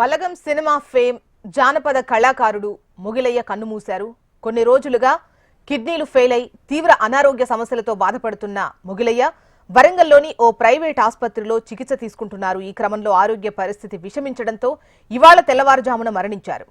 బలగం cinema fame జానపద కళాకారుడు మొగిలయ్య కన్నుమూశారు. కొన్ని రోజులుగా కిడ్నీలు ఫెయిల్ అయి తీవ్ర అనారోగ్య సమస్యలతో బాధపడుతున్న మొగిలయ్య వరంగల్లోని ఓ ప్రైవేట్ ఆసుపత్రిలో చికిత్స తీసుకుంటున్నారు. ఈ క్రమంలో ఆరోగ్య పరిస్థితి విషమించడంతో ఇవాళ తెల్లవారుజామున మరణించారు.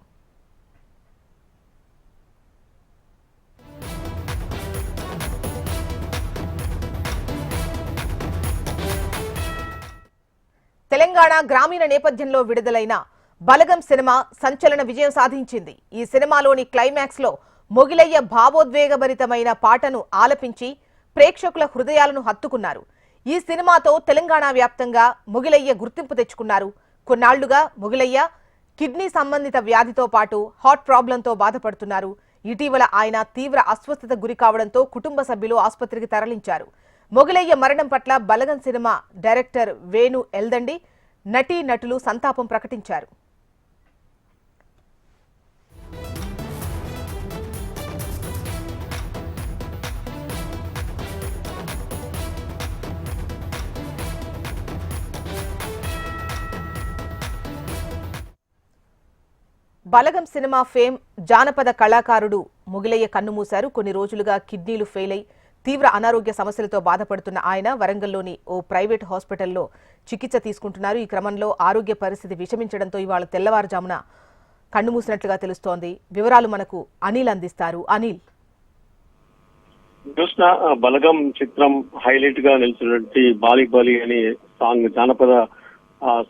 తెలంగాణ గ్రామీణ నేపథ్యంలో విడుదలైన బలగం సినిమా సంచలన విజయం సాధించింది. ఈ సినిమాలోని క్లైమాక్స్ లో మొగిలయ్య భావోద్వేగభరితమైన పాటను ఆలపించి ప్రేక్షకుల హృదయాలను హత్తుకున్నారు. ఈ సినిమాతో తెలంగాణ వ్యాప్తంగా మొగిలయ్య గుర్తింపు తెచ్చుకున్నారు. కొన్నాళ్లుగా మొగిలయ్య కిడ్నీ సంబంధిత వ్యాధితో పాటు హార్ట్ ప్రాబ్లంతో బాధపడుతున్నారు. ఇటీవల ఆయన తీవ్ర అస్వస్థతకు గురి కావడంతో కుటుంబ సభ్యులు ఆసుపత్రికి తరలించారు. మొగిలయ్య మరణం పట్ల బలగం సినిమా డైరెక్టర్ వేణు ఎల్దండి, నటీ నటులు సంతాపం ప్రకటించారు. బలగం సినిమా ఫేమ్ జానపద కళాకారుడు మొగిలయ్య కన్నుమూశారు. కొన్ని రోజులుగా కిడ్నీలు ఫెయిల్ అయి తీవ్ర అనారోగ్య సమస్యలతో బాధపడుతున్న ఆయన వరంగల్లోని ఓ ప్రైవేట్ హాస్పిటల్లో చికిత్స తీసుకుంటున్నారు. ఈ క్రమంలో ఆరోగ్య పరిస్థితి విషమించడంతో ఇవాళ తెల్లవారుజామున కన్నుమూసినట్లుగా తెలుస్తోంది. వివరాలు మనకు అనిల్ అందిస్తారు. అనిల్, చూసిన బలగం చిత్రం హైలైట్ గా నిలిచినటువంటి బాలి బాలి అనే సాంగ్, జానపద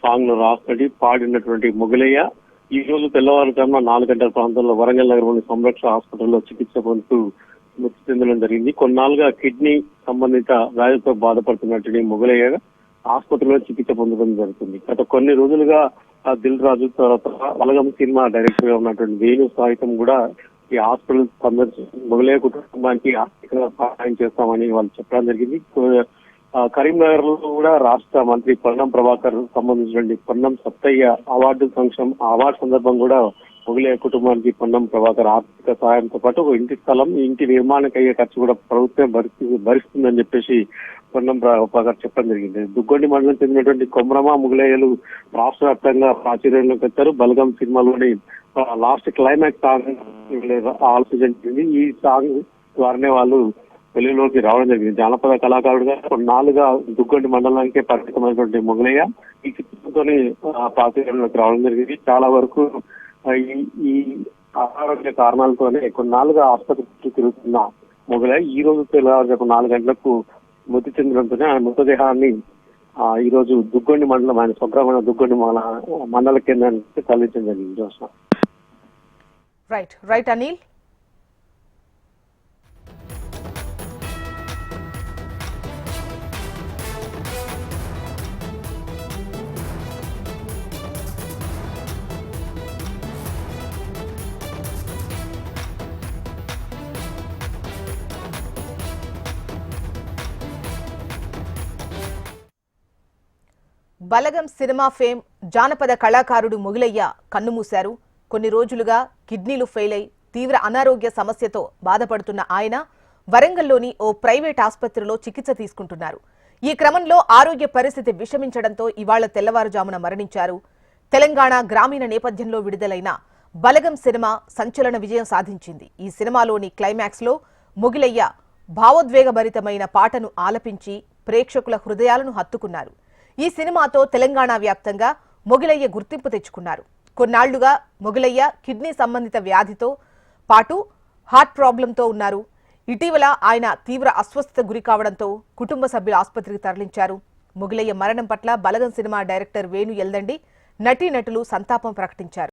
సాంగ్ ను రాసినట్టు పాడినటువంటి మొగిలయ్య ఈ రోజు తెల్లవారుజామున 4 గంటల ప్రాంతంలో వరంగల్ నగరంలోని సంరక్షణ హాస్పిటల్లో చికిత్స పొందుతూ మృతి చెందడం జరిగింది. కొన్నాళ్ళుగా కిడ్నీ సంబంధిత వ్యాధితో బాధపడుతున్నటువంటి మొగిలయ్య ఆసుపత్రిలో చికిత్స పొందడం జరుగుతుంది. గత కొన్ని రోజులుగా దిల్ రాజు తర్వాత బలగం సినిమా డైరెక్టర్ గా ఉన్నటువంటి వేణు సాహిత్యం కూడా ఈ హాస్పిటల్ సందర్శించి మొగిలయ్య కుటుంబానికి ఆర్థికంగా సహాయం చేస్తామని వాళ్ళు చెప్పడం జరిగింది. కరీంనగర్ లో కూడా రాష్ట్ర మంత్రి పొన్నం ప్రభాకర్ సంబంధించినటువంటి పొన్నం సత్తయ్య అవార్డు అవార్డు సందర్భం కూడా మొగిలయ్య కుటుంబానికి పొన్నం ప్రభాకర్ ఆర్థిక సహాయంతో పాటు ఒక ఇంటి స్థలం, ఇంటి నిర్మాణానికి అయ్యే ఖర్చు కూడా ప్రభుత్వం భరిస్తుందని చెప్పేసి పొన్నం ప్రభాకర్ చెప్పడం జరిగింది. దుగ్గొండి మండలం చెందినటువంటి కొమరమ మొగిలయ్యలు రాష్ట్ర వ్యాప్తంగా ప్రాచుర్యంలోకి వచ్చారు. బలగం సినిమాలోని లాస్ట్ క్లైమాక్స్ సాంగ్ ఆలోచించింది. ఈ సాంగ్ ద్వారానే వాళ్ళు వెలుగులోకి రావడం జరిగింది. జానపద కళాకారుడుగా కొన్నాళ్ళుగా దుగ్గొండి మండలానికే పరిమితమైనటువంటి మొగిలయ్య ఈ చిత్రంతోనే ప్రాచుర్యంలోకి రావడం జరిగింది. చాలా వరకు ఈ అనారోగ్య కారణాలతోనే కొన్నాళ్ళుగా ఆసుపత్రికి తిరుగుతున్న మొగిలయ్య ఈ రోజు తెల్లవారు 4 గంటలకు మృతి చెందడంతోనే ఆయన మృతదేహాన్ని ఈ రోజు దుగ్గొండి మండలం, ఆయన స్వగ్రామైన దుగ్గొండి మండల కేంద్రానికి తరలించడం జరిగింది. రైట్ అనిల్. బలగం సినిమా ఫేమ్ జానపద కళాకారుడు మొగిలయ్య కన్నుమూశారు. కొన్ని రోజులుగా కిడ్నీలు ఫెయిల్ అయి తీవ్ర అనారోగ్య సమస్యతో బాధపడుతున్న ఆయన వరంగల్లోని ఓ ప్రైవేట్ ఆసుపత్రిలో చికిత్స తీసుకుంటున్నారు. ఈ క్రమంలో ఆరోగ్య పరిస్థితి విషమించడంతో ఇవాళ తెల్లవారుజామున మరణించారు. తెలంగాణ గ్రామీణ నేపథ్యంలో విడుదలైన బలగం సినిమా సంచలన విజయం సాధించింది. ఈ సినిమాలోని క్లైమాక్స్ లో మొగిలయ్య భావోద్వేగభరితమైన పాటను ఆలపించి ప్రేక్షకుల హృదయాలను హత్తుకున్నారు. ఈ సినిమాతో తెలంగాణ వ్యాప్తంగా మొగిలయ్య గుర్తింపు తెచ్చుకున్నారు. కొన్నాళ్లుగా మొగిలయ్య కిడ్నీ సంబంధిత వ్యాధితో పాటు హార్ట్ ప్రాబ్లంతో ఉన్నారు. ఇటీవల ఆయన తీవ్ర అస్వస్థతకు గురి కావడంతో కుటుంబ సభ్యులు ఆసుపత్రికి తరలించారు. మొగిలయ్య మరణం పట్ల బలగం సినిమా డైరెక్టర్ వేణు ఎల్దండి, నటీ నటులు సంతాపం ప్రకటించారు.